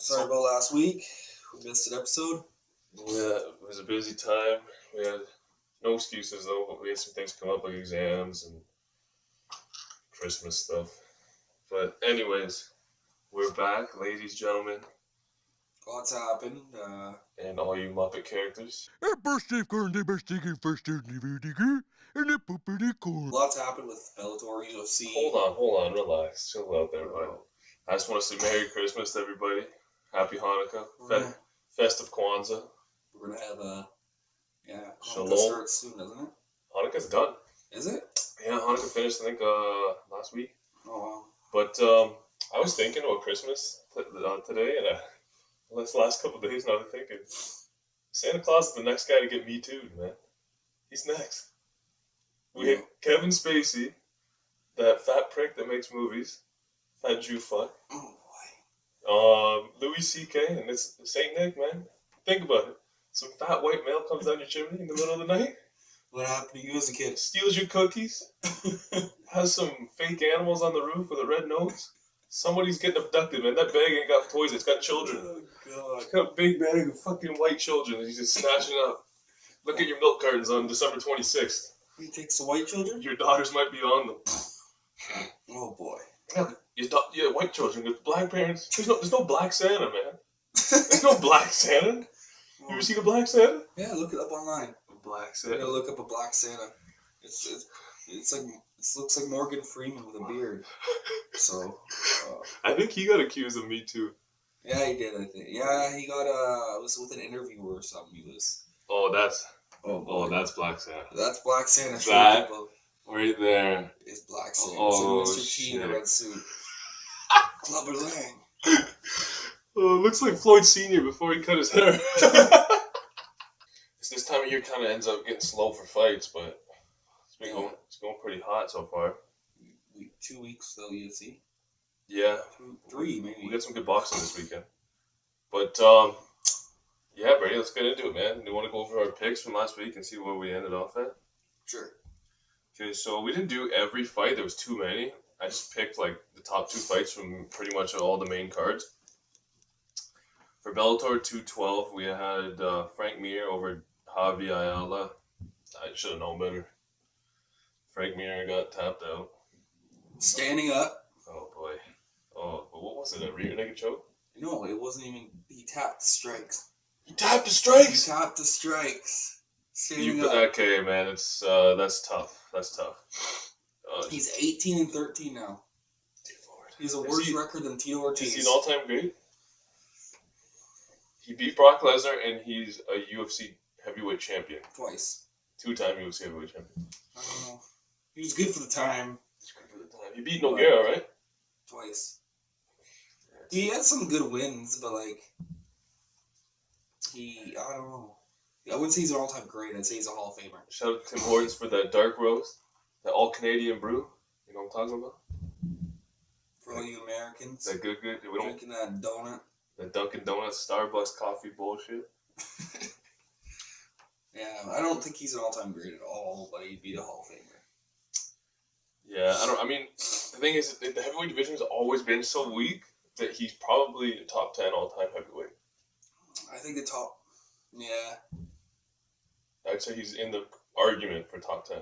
Sorry about last week. We missed an episode. Yeah, it was a busy time. We had no excuses though, but we had some things come up like exams and Christmas stuff. But anyways, we're back, ladies, gentlemen, Lots happened. and all you Muppet characters. Lots happened with Bellator, UFC. Hold on, relax, chill out there, bud. I just want to say Merry Christmas to everybody. Happy Hanukkah. Festive Kwanzaa. We're gonna have Shalom. Hanukkah starts soon, doesn't it? Hanukkah's done. Is it? Yeah, Hanukkah finished, I think, last week. Oh wow. But I was thinking about Christmas today, and this last couple of days, now I'm thinking Santa Claus is the next guy to get Me Too, man. He's next. We had Kevin Spacey, that fat prick that makes movies, fat Jew fuck. Oh boy. Louis C.K. and it's Saint Nick, man. Think about it. Some fat white male comes down your chimney in the middle of the night. What happened to you as a kid? Steals your cookies. Has some fake animals on the roof with a red nose. Somebody's getting abducted, man. That bag ain't got toys, it's got children. Oh god. It's got a big bag of fucking white children that he's just snatching up. Look at your milk cartons on December 26th. He takes the white children? Your daughters might be on them. Oh boy. Yeah, white children with black parents. There's no black Santa, man. There's no black Santa. You ever seen a black Santa? Yeah, look it up online. Black You gotta Santa. look up a black Santa. It's like it looks like Morgan Freeman with a beard. So. I think he got accused of Me Too. Yeah, he did. I think. Yeah, he got it was with an interviewer or something. He was. Oh, that's Black Santa. That's Black Santa. That right there is Black Santa. Oh, it's like Mr. T in a red suit. Clubber Lang. Oh, it looks like Floyd Sr. before he cut his hair. This time of year kind of ends up getting slow for fights, but it's going pretty hot so far. 2 weeks though, UFC. Yeah. 3 maybe. We got some good boxing this weekend. But yeah, Brady, let's get into it, man. Do you want to go over our picks from last week and see where we ended off at? Sure. Okay, so we didn't do every fight. There was too many. I just picked like the top 2 fights from pretty much all the main cards. For Bellator 212, we had Frank Mir over Javi Ayala. I should have known better. Frank Mir got tapped out. Standing up. Oh boy. Oh, but what was it? A rear naked choke? No, it wasn't even. He tapped the strikes. He tapped the strikes. He tapped the strikes. Standing up. Okay, man. It's that's tough. That's tough. He's 18-13 now. He has a worse record than Tito Ortiz. Is he an all-time great? He beat Brock Lesnar, and he's a UFC heavyweight champion. Twice. 2-time UFC heavyweight champion. I don't know. He was good for the time. He beat Nogueira, right? Twice. He had some good wins, but like I don't know. I wouldn't say he's an all-time great. I'd say he's a Hall of Famer. Shout out to Tim Hortons for that dark roast, that all-Canadian brew. You know what I'm talking about? For all you Americans. That good. We don't drinking that donut. That Dunkin' Donuts, Starbucks coffee bullshit. Yeah, I don't think he's an all-time great at all, but he'd be the Hall of Famer. Yeah, I mean, the thing is, the heavyweight division has always been so weak that he's probably a top 10 all-time heavyweight. I think the top, yeah. I'd say he's in the argument for top 10.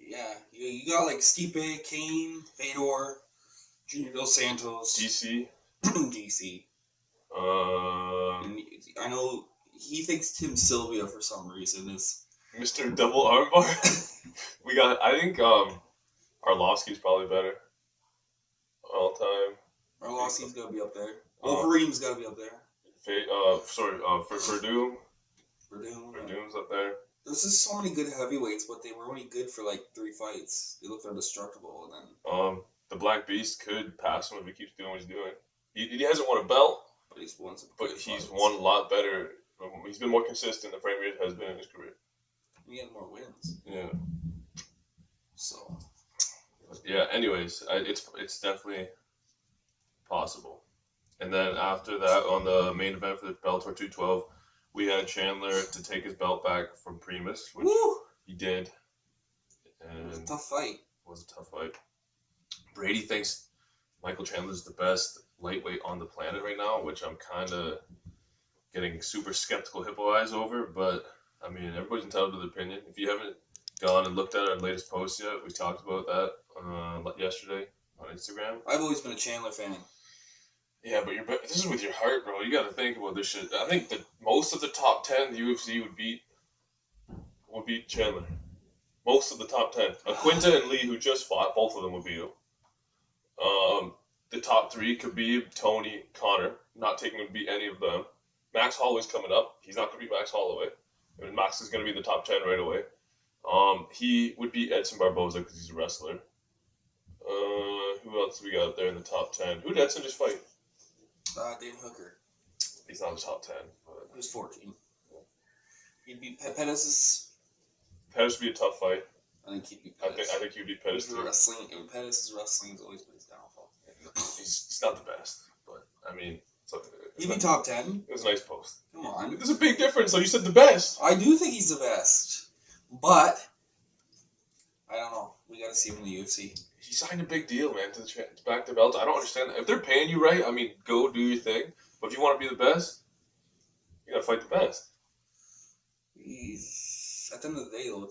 Yeah. You got like Stipe, Kane, Fedor, Junior Dos Santos. DC. DC. And I know he thinks Tim Sylvia for some reason is Mr. Double Armbar. I think Arlovsky's probably better all time. Arlovsky's gotta be up there. Wolverine's gotta be up there. For Verdum. Verdum's up there. There's just so many good heavyweights, but they were only good for like 3 fights. They looked indestructible, and then the Black Beast could pass him if he keeps doing what he's doing. He hasn't won a belt, but he's won some. But he's won a lot better. He's been more consistent than Frank Mir has been in his career. He had more wins. Yeah. So. Yeah. Anyways, it's definitely possible. And then after that, on the main event for the Bellator 212, we had Chandler to take his belt back from Primus, which he did. And it was a tough fight. Brady thinks Michael Chandler's the best lightweight on the planet right now, which I'm kind of getting super skeptical hippo eyes over. But I mean, everybody's entitled to their opinion. If you haven't gone and looked at our latest post yet, we talked about that yesterday on Instagram. I've always been a Chandler fan. Yeah, but this is with your heart, bro. You got to think about this shit. I think that most of the top 10 the UFC would beat Chandler. Most of the top 10. Iaquinta and Lee, who just fought, both of them would beat him. The top 3, Khabib, Tony, Connor. Not taking him to beat any of them. Max Holloway's coming up. He's not going to beat Max Holloway. I mean, Max is going to be in the top 10 right away. He would beat Edson Barboza because he's a wrestler. Who else we got up there in the top 10? Who did Edson just fight? Dan Hooker. He's not in the top 10. But He was 14. He'd beat Pettis. Pettis would be a tough fight. I think he'd beat Pettis. I think he'd beat Pettis too. Pettis' wrestling has always been his downfall. He's not the best, but I mean, he'd be top 10. It was a nice post. Come on. There's a big difference. So you said the best. I do think he's the best, but I don't know. We got to see him in the UFC. He signed a big deal, man, to back the belt. I don't understand that. If they're paying you right, I mean, go do your thing. But if you want to be the best, you got to fight the best. At the end of the day, though,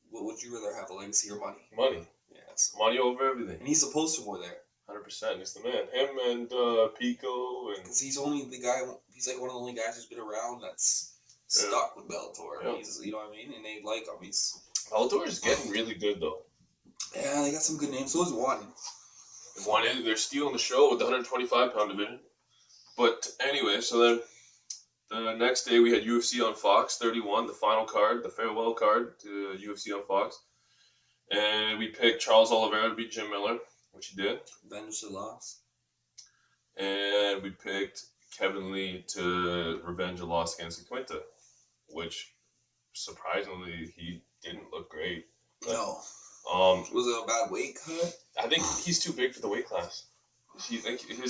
what would you rather have, a legacy or money? Money. Yes. Money over everything. And he's the poster boy there. 100%. He's the man. Him and Pico. Because he's only the guy, he's like one of the only guys who's been around that's stuck with Bellator. Yeah. You know what I mean? And they like him. Bellator is getting really good, though. Yeah, they got some good names. So is one. They're stealing the show with the 125-pound division. But anyway, so then the next day we had UFC on Fox 31, the final card, the farewell card to UFC on Fox. And we picked Charles Oliveira to beat Jim Miller, which he did. Revenge the loss. And we picked Kevin Lee to revenge a loss against Iaquinta, which surprisingly he didn't look great. No. Was it a bad weight cut? I think he's too big for the weight class. His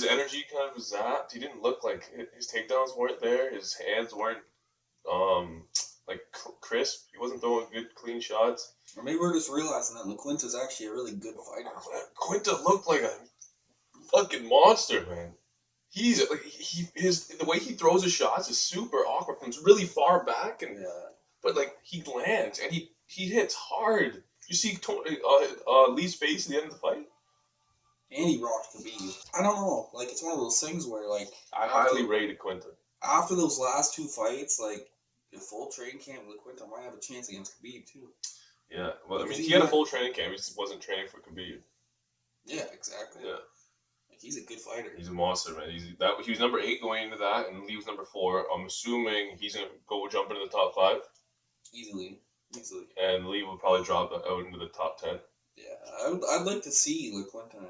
energy kind of was zapped. He didn't look like his takedowns weren't there. His hands weren't crisp. He wasn't throwing good clean shots. Or maybe we're just realizing that Iaquinta's actually a really good fighter. Iaquinta looked like a fucking monster, man. The way he throws his shots is super awkward. From really far back, but he lands and he hits hard. You see Lee's face at the end of the fight? And he rocked Khabib. I don't know. It's one of those things where, I highly rate Iaquinta. After those last 2 fights, a full training camp with Iaquinta might have a chance against Khabib, too. Yeah. Well, I mean, he had a full training camp. He just wasn't training for Khabib. Yeah, exactly. Yeah. He's a good fighter. He's a monster, man. He was number 8 going into that, and Lee was number 4. I'm assuming he's going to go jump into the top 5. Easily. And Lee will probably drop out into the top 10. Yeah, I'd like to see Iaquinta and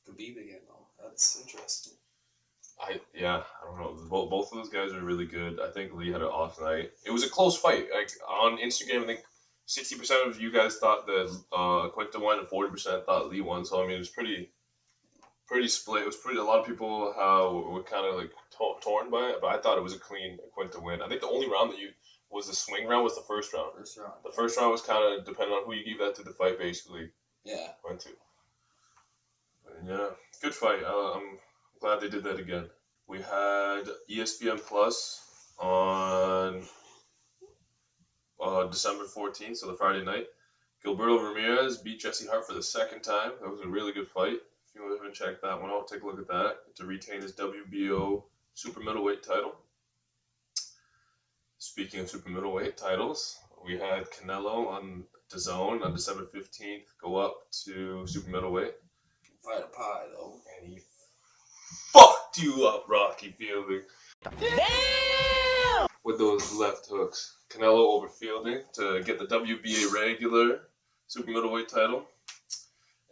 Khabib again, though. That's interesting. I don't know. Both of those guys are really good. I think Lee had an off night. It was a close fight. On Instagram, I think 60% of you guys thought that Iaquinta won and 40% thought Lee won. So I mean, it was pretty split. It was a lot of people were kind of torn by it, but I thought it was a clean Iaquinta win. I think the only round that was the swing round was the first round. The first round was kind of depending on who you gave that to the fight, basically. Yeah. Went to. And yeah, good fight. I'm glad they did that again. We had ESPN Plus on December 14th, so the Friday night. Gilberto Ramirez beat Jesse Hart for the second time. That was a really good fight. If you haven't checked that one out, take a look at that. To retain his WBO super middleweight title. Speaking of super middleweight titles, we had Canelo on DAZN on December 15th go up to super middleweight. Fight a pie, though. And he fucked you up, Rocky Fieldings. Damn! With those left hooks. Canelo over Fielding to get the WBA regular super middleweight title.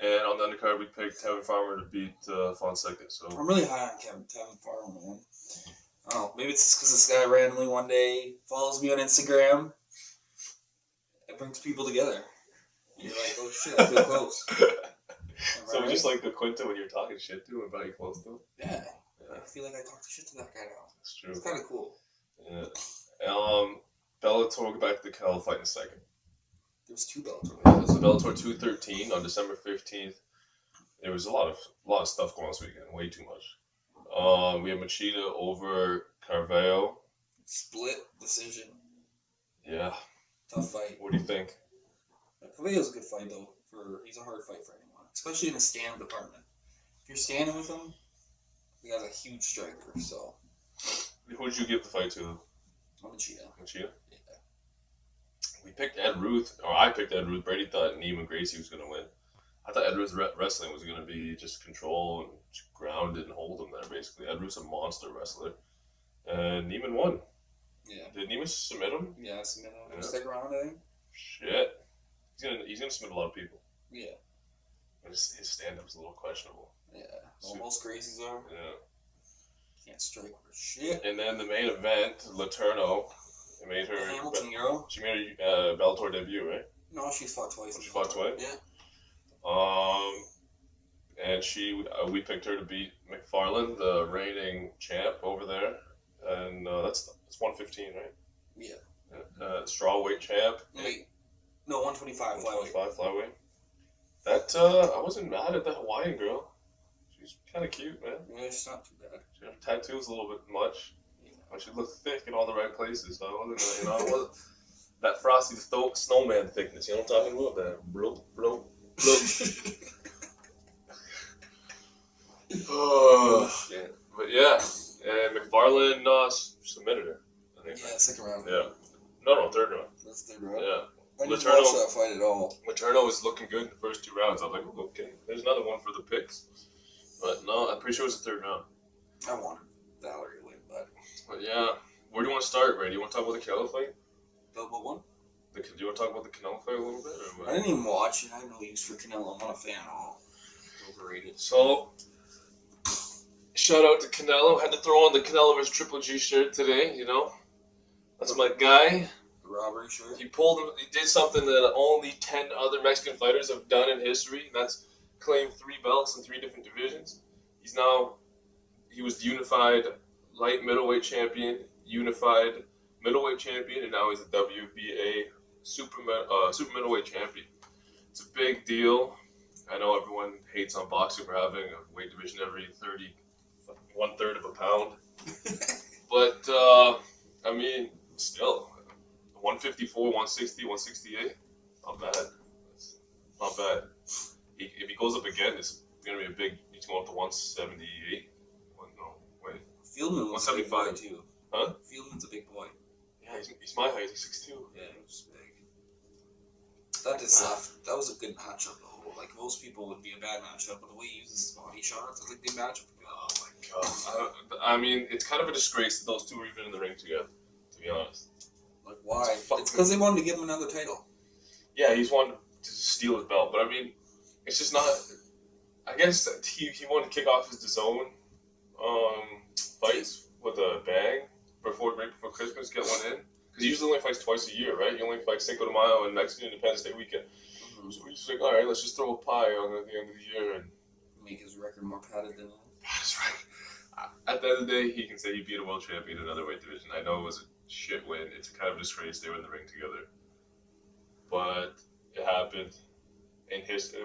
And on the undercard, we picked Tevin Farmer to beat Fonseca. So I'm really high on Tevin Farmer, man. I don't know. Maybe it's just because this guy randomly one day follows me on Instagram. It brings people together. You're like, oh shit, I feel close. So right? Just like Iaquinta when you're talking shit to him about you close to him? Yeah. I feel like I talk shit to that guy now. That's true. It's kind of cool. Yeah. Bellator, we'll go back to the Canelo fight in a second. There's 2 Bellator. There's the Bellator 213 on December 15th. There was a lot of stuff going on this weekend. Way too much. We have Machida over Carvalho. Split decision. Yeah. Tough fight. What do you think? Carvalho's a good fight though. He's a hard fight for anyone, especially in the stand department. If you're standing with him, the guy's a huge striker. So. Who would you give the fight to? Machida. Machida? Yeah. We picked Ed Ruth, or I picked Ed Ruth. Brady thought Neiman Gracie was going to win. I thought Ed Ruth's wrestling was going to be just control and ground it and hold him there, basically. Ed Ruth's a monster wrestler. And Neiman won. Yeah. Did Neiman submit him? Yeah, submit him. Yeah. Stick around, I think. Shit. He's gonna submit a lot of people. Yeah. His stand-up's a little questionable. Yeah. Most Gracies are. Yeah. Can't strike for shit. And then the main event, Letourneau, made her. Hamilton girl. She made her Bellator debut, right? No, she's fought twice. She fought twice. Yeah. And we picked her to beat McFarlane, the reigning champ over there, and that's 115, right? Yeah. Strawweight champ. Wait. No, 125 flyweight. 125 flyweight. That I wasn't mad at the Hawaiian girl. She's kind of cute, man. Yeah, she's not too bad. Her tattoos a little bit much. Yeah. But she looked thick in all the right places. So I wasn't, it wasn't that frosty snowman thickness. You know what I'm talking about? That bloop, bloop, bloop. Oh shit! But yeah, and McFarlane submitted her. I think. Yeah, second round. Yeah. No, third round. That's third round. Yeah. I didn't watch that fight at all. Letourneau was looking good in the first 2 rounds. I was like, oh, okay, there's another one for the picks. But no, I'm pretty sure it was the third round. I wanted Valerie to win, but yeah, where do you want to start, Ray? Do you want to talk about the Canelo fight? Double one. Do you want to talk about the Canelo fight a little bit? Or what? I didn't even watch it. I have no use for Canelo. I'm not a fan at all. Overrated. So, shout out to Canelo. Had to throw on the Canelo vs. Triple G shirt today, you know. That's my guy. Robbery shirt. He did something that only 10 other Mexican fighters have done in history, and that's claim 3 belts in 3 different divisions. He was the unified light middleweight champion, unified middleweight champion, and now he's the WBA super middleweight champion. It's a big deal. I know everyone hates on boxing for having a weight division every 1/3 of a pound. But, I mean, still, 154, 160, 168, not bad. Not bad. If he goes up again, it's going to be a big, he's going up to 178. No, wait. Fieldman was a big boy, 175. too. Huh? Fieldman's a big boy. Yeah, he's my height, he's 6'2". Yeah, he was big. That was a good matchup, though. Like, most people would be a bad matchup, but the way he uses his body shots, it's a good matchup. Oh my god. I mean, it's kind of a disgrace that those two are even in the ring together, to be honest. Like, why? It's because they wanted to give him another title. Yeah, he's wanted to steal his belt, but I mean, it's just not. I guess that he wanted to kick off his DAZN fights with a bang right before Christmas, get one in. Because he usually only fights twice a year, right? He only fights Cinco de Mayo and Mexican Independence Day weekend. Mm-hmm. So he's just like, all right, let's just throw a pie on at the end of the year and make his record more padded than that. That's right. At the end of the day, he can say he beat a world champion in another weight division. I know it was a shit win. It's kind of a disgrace they were in the ring together. But it happened.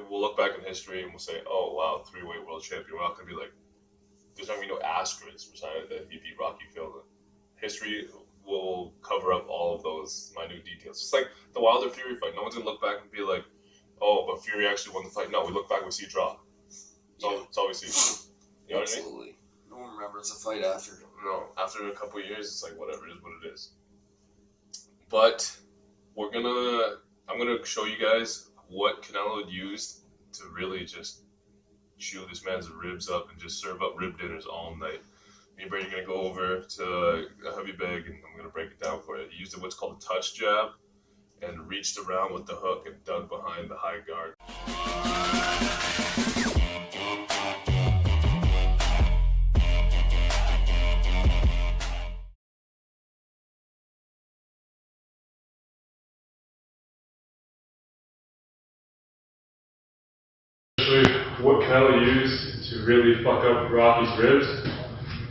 We'll look back in history and we'll say, oh, wow, 3-weight world champion. We're not going to be like, there's not going to be no asterisks beside that he beat Rocky Fieldings. History will cover up all of those minute details. It's like the Wilder Fury fight. No one's going to look back and be like, oh, but Fury actually won the fight. No, we look back and we see a draw. It's obviously, you know Absolutely. What I mean? No one remembers the fight after. No, after a couple of years, it's like, whatever, it is what it is. But I'm gonna show you guys what Canelo used to really just chew this man's ribs up and just serve up rib dinners all night. Me and Brady are gonna go over to a heavy bag and I'm gonna break it down for you. He used what's called a touch jab and reached around with the hook and dug behind the high guard. What Canelo used to really fuck up Rocky's ribs.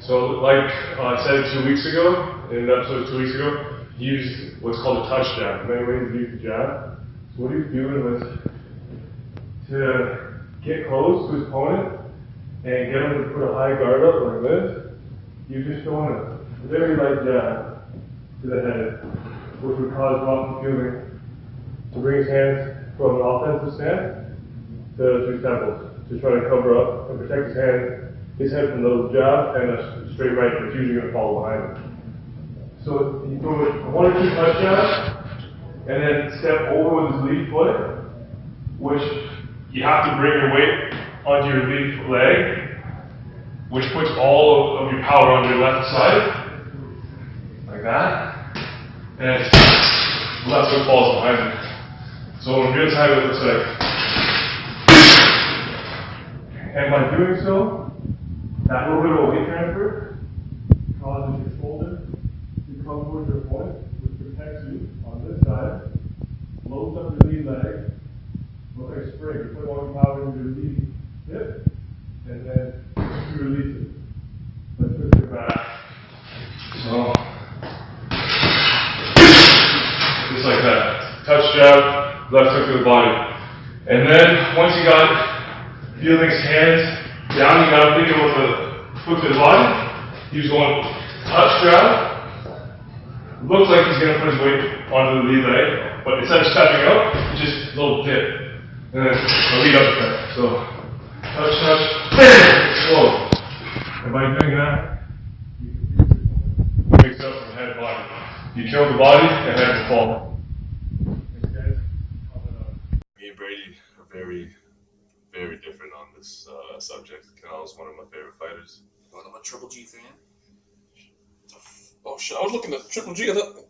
So like I said 2 weeks ago, in an episode 2 weeks ago, he used what's called a touch jab. Many ways to use the jab. So what he's doing was to get close to his opponent and get him to put a high guard up like this, you're just throwing a very light jab to the head, which would cause Rocky Fieldings to bring his hands from an offensive stance to his temples to try to cover up and protect his head from the jab and a straight right that's usually going to follow behind him. So you throw a 1 or 2 touch jabs and then step over with his lead foot, which you have to bring your weight onto your lead leg, which puts all of your power on your left side, like that, and the left foot falls behind it. So in real time it looks like, and by doing so, that little bit of a weight transfer causes your shoulder to come towards your opponent, which protects you on this side, loads up your lead leg, looks like a spring. You put all your power into your lead hip, and then you release it. Let's push it back. So, just like that. Touch jab, left hook to the body. And then, once you got Fieldings' hands down, you got to think about the hook to the body. He's going touch jab. Looks like he's going to put his weight onto the lead leg, but instead of stepping up, just a little dip. And then a lead uppercut. So, touch, bam, slow. And by doing that, you can mix up from head body. You kill the body, and head will fall. Me and Brady are very, very different on this subject. Canelo's one of my favorite fighters. But I'm a Triple G fan. Oh shit! I was looking at Triple G. I thought...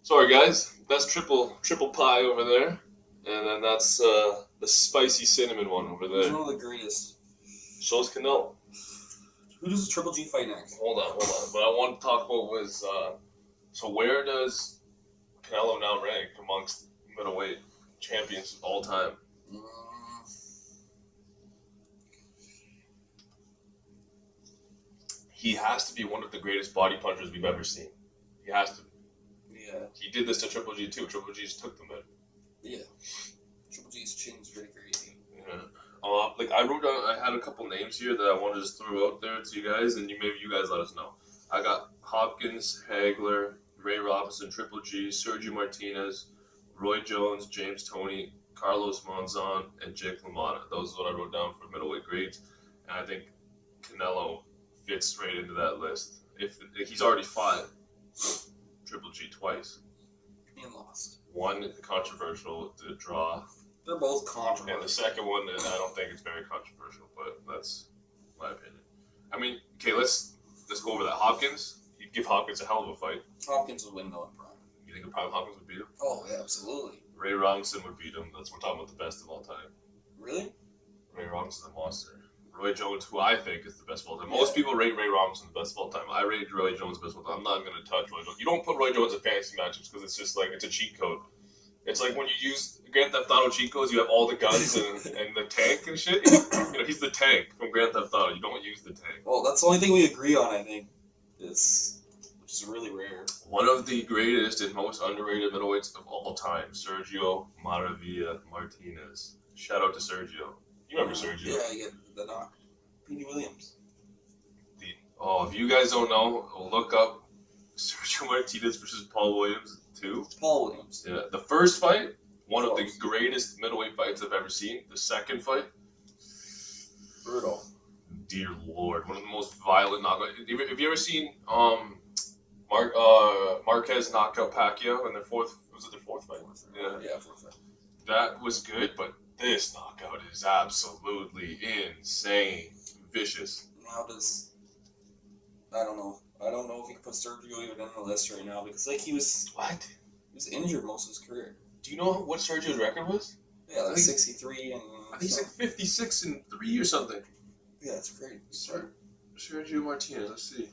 Sorry guys, that's triple pie over there, and then that's the spicy cinnamon one over there. He's one of the greatest. So is Canelo. Who does Triple G fight next? Hold on. What I want to talk about was so where does Canelo now rank amongst middleweight champions of all time? He has to be one of the greatest body punchers we've ever seen. He has to. Yeah. He did this to Triple G too. Triple G just took them in. Yeah. Triple G's chin's pretty crazy. Yeah. Like I wrote down, I had a couple names here that I wanted to just throw out there to you guys, and maybe you guys let us know. I got Hopkins, Hagler, Ray Robinson, Triple G, Sergio Martinez, Roy Jones, James Toney, Carlos Monzon, and Jake LaMotta. Those is what I wrote down for middleweight grades, and I think Canelo fits right into that list. If he's already fought Triple G twice. And lost. One controversial, the draw. They're both controversial. And the second one, I don't think it's very controversial, but that's my opinion. I mean, okay, let's go over that. Hopkins, you'd give Hopkins a hell of a fight. Hopkins would win though in prime. You think in prime Hopkins would beat him? Oh yeah, absolutely. Ray Robinson would beat him. We're talking about the best of all time. Really? Ray Robinson's a monster. Roy Jones, who I think is the best of all time. Most people rate Ray Robinson the best of all time. I rate Roy Jones the best of all time. I'm not going to touch Roy Jones. You don't put Roy Jones in fantasy matchups because it's just like, it's a cheat code. It's like when you use Grand Theft Auto cheat codes, you have all the guns and the tank and shit. You know, he's the tank from Grand Theft Auto. You don't use the tank. Well, that's the only thing we agree on, I think. Which is really rare. One of the greatest and most underrated middleweights of all time, Sergio Maravilla Martinez. Shout out to Sergio. You remember Sergio? Yeah, you get the knock. Petey Williams. If you guys don't know, look up Sergio Martinez versus Paul Williams 2. Paul Williams. Yeah, the first fight, one of the greatest middleweight fights I've ever seen. The second fight, brutal. Dear Lord, one of the most violent knockouts. Have you ever seen Marquez knock out Pacquiao in their fourth? Was it their fourth fight? Yeah, fourth fight. That was good, but this knockout is absolutely insane, vicious. Now I don't know. I don't know if you can put Sergio even on the list right now because he was injured most of his career. Do you know what Sergio's record was? Yeah, like 63 and. I think he's like 56-3 or something. Yeah, that's great. Sergio Martinez. Let's see.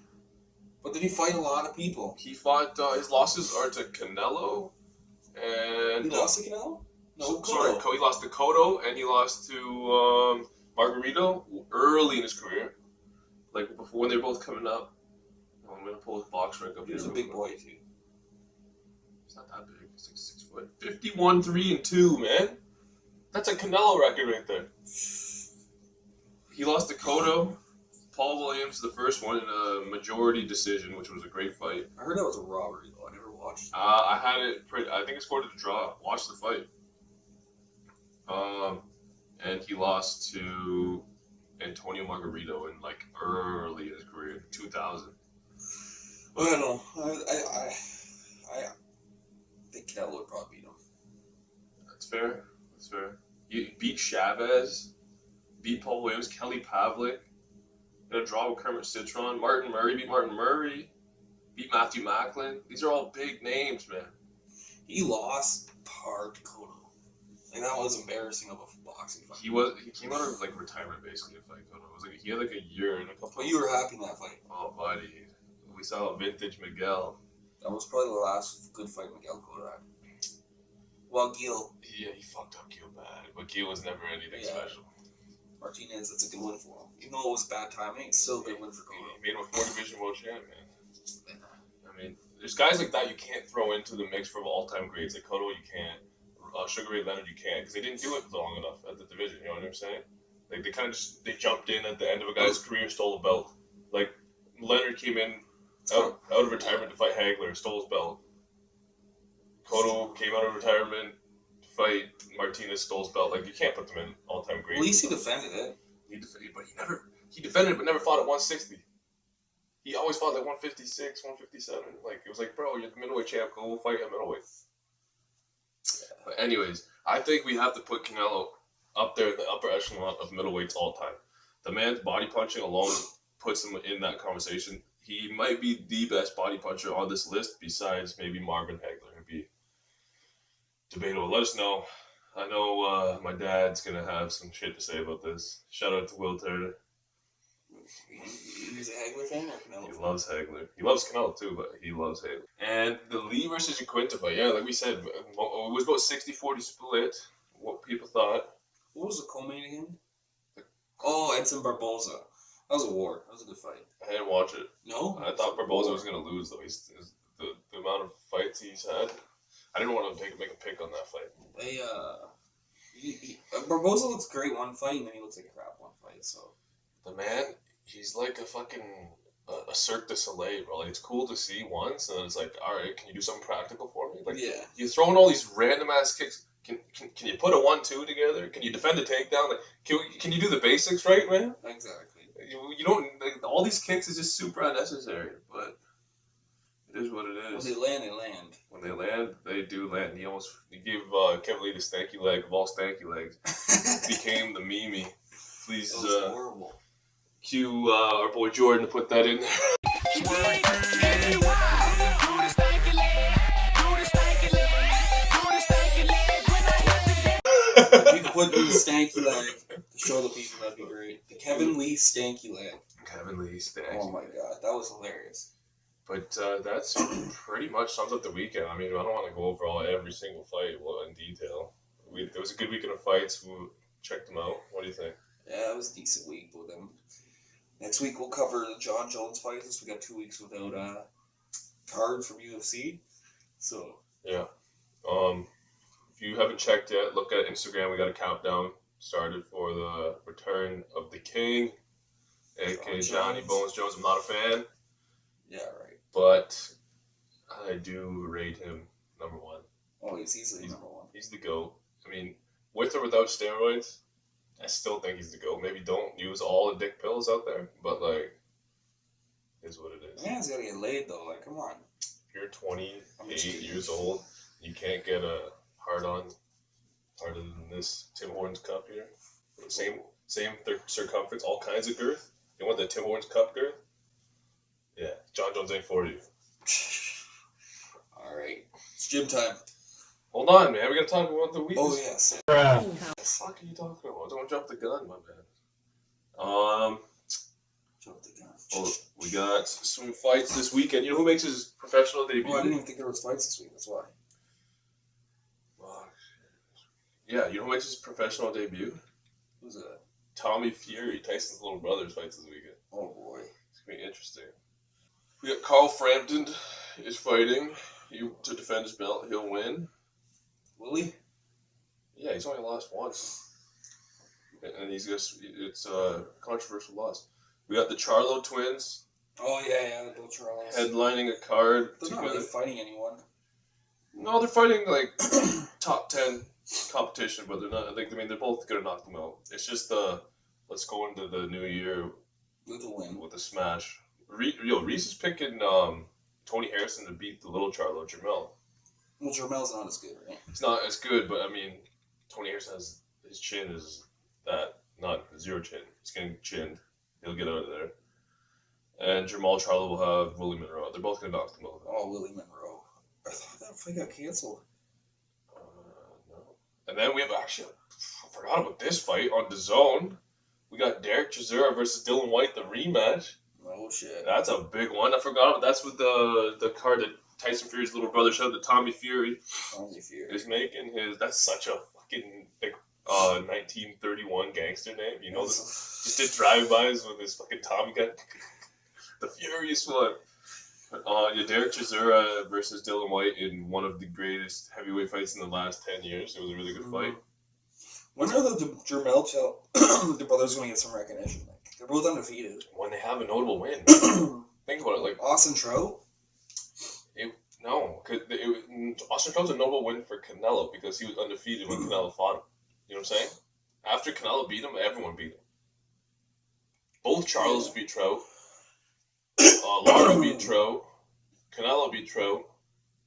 But did he fight a lot of people? He fought. His losses are to Canelo, and he lost to Canelo. No, sorry, he lost to Cotto, and he lost to Margarito early in his career, like before when they were both coming up. I'm gonna pull his box rank up here. He was a big boy too. He's not that big. He's like 6 foot. 51-3-2, man. That's a Canelo record right there. He lost to Cotto. Paul Williams, the first one, in a majority decision, which was a great fight. I heard that was a robbery, though. I never watched it. I had it. I think it scored a draw. Watch the fight. And he lost to Antonio Margarito in like early in his career, 2000. I don't know. I think Canelo would probably beat him. That's fair. That's fair. You beat Chavez, beat Paul Williams, Kelly Pavlik, in a draw with Kermit Citron. Martin Murray beat Martin Murray, beat Matthew Macklin. These are all big names, man. He lost hard to Cotto. Like, that was embarrassing of a boxing fight. He came out of like retirement basically to fight Cotto. It was like he had like a year and a couple. But you were happy in that fight. Oh, buddy, we saw vintage Miguel. That was probably the last good fight Miguel Cotto had. Well, Gil. Yeah, he fucked up Gil bad, but Gil was never anything Yeah. special. Martinez, that's a good win for him. Even though it was bad timing, it's still a good win for Cotto. He made him a 4-division world champ, man. I mean, there's guys like that you can't throw into the mix for all-time greats. Like Cotto, you can't. Sugar Ray Leonard, you can't, because they didn't do it long enough at the division. You know what I'm saying? Like they kind of just jumped in at the end of a guy's career, stole a belt. Like Leonard came in out of retirement to fight Hagler, stole his belt. Cotto came out of retirement to fight Martinez, stole his belt. Like you can't put them in all-time greats. At least he defended it. He defended it, but never fought at 160. He always fought like 156, 157. Like it was like, bro, you're the middleweight champ. Go fight at middleweight. But anyways, I think we have to put Canelo up there in the upper echelon of middleweights all time. The man's body punching alone puts him in that conversation. He might be the best body puncher on this list, besides maybe Marvin Hagler. It'd be debatable. Let us know. I know my dad's gonna have some shit to say about this. Shout out to Will Turner. He's a Hagler fan or Canelo He fan? loves Hagler. He loves Canelo too, but he loves Hagler. And the Lee versus Iaquinta fight, yeah, like we said, it was about 60-40 split. What people thought. What was the co-main again? Oh, Edson Barboza. That was a war. That was a good fight. I didn't watch it. No? I thought Barboza was gonna lose though. The amount of fights he's had. I didn't want to make a pick on that fight. Barboza looks great one fight, and then he looks like a crap one fight. So The man, he's like a fucking a Cirque du Soleil, bro. Like it's cool to see once, and then it's like, all right, can you do something practical for me? Like yeah, you're throwing all these random ass kicks. Can you put a 1-2 together? Can you defend a takedown? Like can you do the basics right, man? exactly. You don't like, all these kicks is just super unnecessary, but it is what it is. When they land, they land. When they land, they do land. He gave Kevin Lee the stanky leg of all stanky legs. Became the Mimi. Please That was horrible. cue our boy Jordan to put that in there. If you could put in the stanky leg to show the people, that'd be great. The Kevin Lee stanky leg. Kevin Lee stanky. Oh my god, that was hilarious. But that's pretty much sums up the weekend. I mean, I don't want to go over every single fight in detail. It was a good weekend of fights. We checked them out. What do you think? Yeah, it was a decent week with them. Next week we'll cover the John Jones fight since we got 2 weeks without cards from UFC. So Yeah. If you haven't checked yet, look at Instagram. We got a countdown started for the return of the King, aka Johnny Bones Jones. I'm not a fan, yeah, right. but I do rate him number one. Oh, he's easily number one. He's the GOAT. I mean, with or without steroids, I still think he's the GOAT. Maybe don't use all the dick pills out there, but like, is what it is. The man's gotta get laid though. Like, come on. If you're 28 years old, you can't get a hard-on harder than this Tim Hortons cup here. Same circumference, all kinds of girth. You want the Tim Hortons cup girth? Yeah, John Jones ain't for you. All right, it's gym time. Hold on, man. We gotta talk about the week. Oh yes. What the fuck are you talking about? Don't jump the gun, my man. Jump the gun. Well, we got some fights this weekend. You know who makes his professional debut? Oh, I didn't even think there was fights this week. That's why. Yeah, you know who makes his professional debut? Who's that? Tommy Fury, Tyson's little brother's fights this weekend. Oh boy. It's gonna be interesting. We got Carl Frampton is fighting to defend his belt. He'll win. Will he? Yeah, he's only lost once. and it's a controversial loss. We got the Charlo twins. Oh yeah, the Bill Charles. Headlining a card. They're not really fighting anyone. No, they're fighting like top 10 competition, but they're not. I mean, they're both gonna knock them out. It's just let's go into the new year with a win, with a smash. Reese is picking Tony Harrison to beat the little Charlo Jermel. Well, Jermel's not as good, right? It's not as good, but I mean, Tony Harrison has his chin is not zero chin. He's getting chinned. He'll get out of there. And Jamal Charlo will have Willie Monroe. They're both gonna knock them out. Oh, Willie Monroe. I thought that fight got canceled. No. And then we have I forgot about this fight on DAZN. We got Derek Chisora versus Dylan White, the rematch. Oh shit. That's a big one. I forgot. That's with the card that Tyson Fury's little brother showed that Tommy Fury is making his. That's such a fucking 1931 gangster name. You know, just did drive-bys with his fucking Tommy gun. The Furious one. Derek Chisora versus Dylan White in one of the greatest heavyweight fights in the last 10 years. It was a really good fight. When are the Jermel the brothers going to get some recognition? Like, they're both undefeated. When they have a notable win. Think about it. Like Austin Trout? No, Austin Trout's a notable win for Canelo because he was undefeated when Canelo fought him. You know what I'm saying? After Canelo beat him, everyone beat him. Both Charles beat Trout. Lara beat Trout. Canelo beat Trout.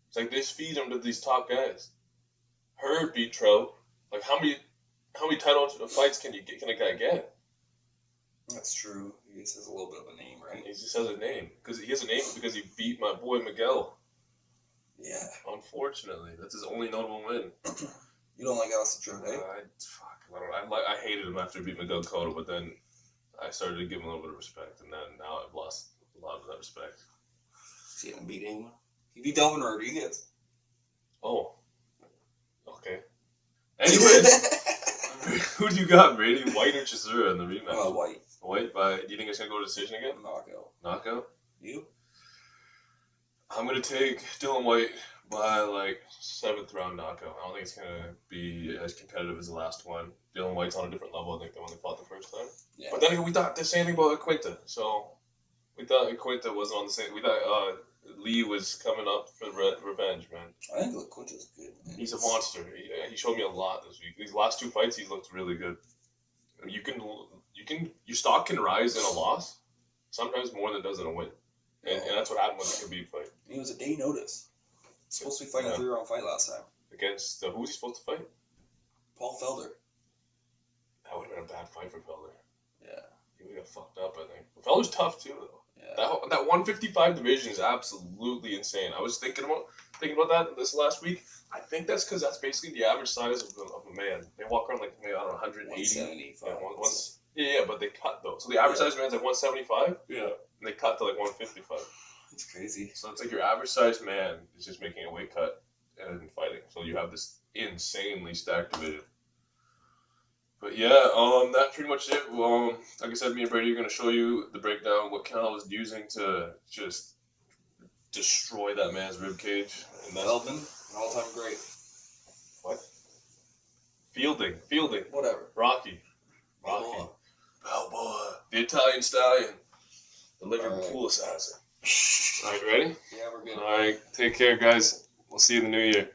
It's like they feed him to these top guys. Herb beat Trout. Like how many title fights can a guy get? That's true. He just has a little bit of a name, right? He just has a name because he has a name because he beat my boy Miguel. Yeah. Unfortunately, that's his only notable win. You don't like Austin Trout, eh? I hated him after he beat Miguel Cotto, but then I started to give him a little bit of respect, and then now I've lost a lot of that respect. See him beat anyone? He beat Delvin Rodriguez. Oh. Okay. Anyways, who do you got, Brady? White or Chisora in the rematch? White. White by. Do you think it's gonna go to decision again? Knockout. You? I'm gonna take Dylan White by like 7th round knockout. I don't think it's gonna be as competitive as the last one. Dylan White's on a different level, I think, than when they fought the first time. Yeah. But then again, we thought the same thing about Iaquinta. So we thought Iaquinta wasn't on the same. We thought Lee was coming up for revenge, man. I think Iaquinta's good. Man. He's a monster. He showed me a lot this week. These last 2 fights, he's looked really good. Your stock can rise in a loss, sometimes more than it does in a win. And that's what happened with the Khabib fight. It was a day notice. Supposed to be fighting a 3-round fight last time. Against who was he supposed to fight? Paul Felder. That would have been a bad fight for Felder. Yeah. He would have got fucked up, I think. But Felder's tough too, though. Yeah. That 155 division is absolutely insane. I was thinking about that this last week. I think that's because that's basically the average size of a man. They walk around like, maybe, I don't know, 180. 175. Yeah, but they cut though. So the average size man's like 175. Yeah. And they cut to like 155. That's crazy. So it's like your average sized man is just making a weight cut and fighting. So you have this insanely stacked division. But yeah, that's pretty much it. Well, like I said, me and Brady are going to show you the breakdown, what Canelo was using to just destroy that man's ribcage. Feldman, an all-time great. What? Fielding. Whatever. Rocky. Balboa. The Italian stallion. The Liverpool assassin. All right, ready? Yeah, we're good. All right, take care, guys. We'll see you in the new year.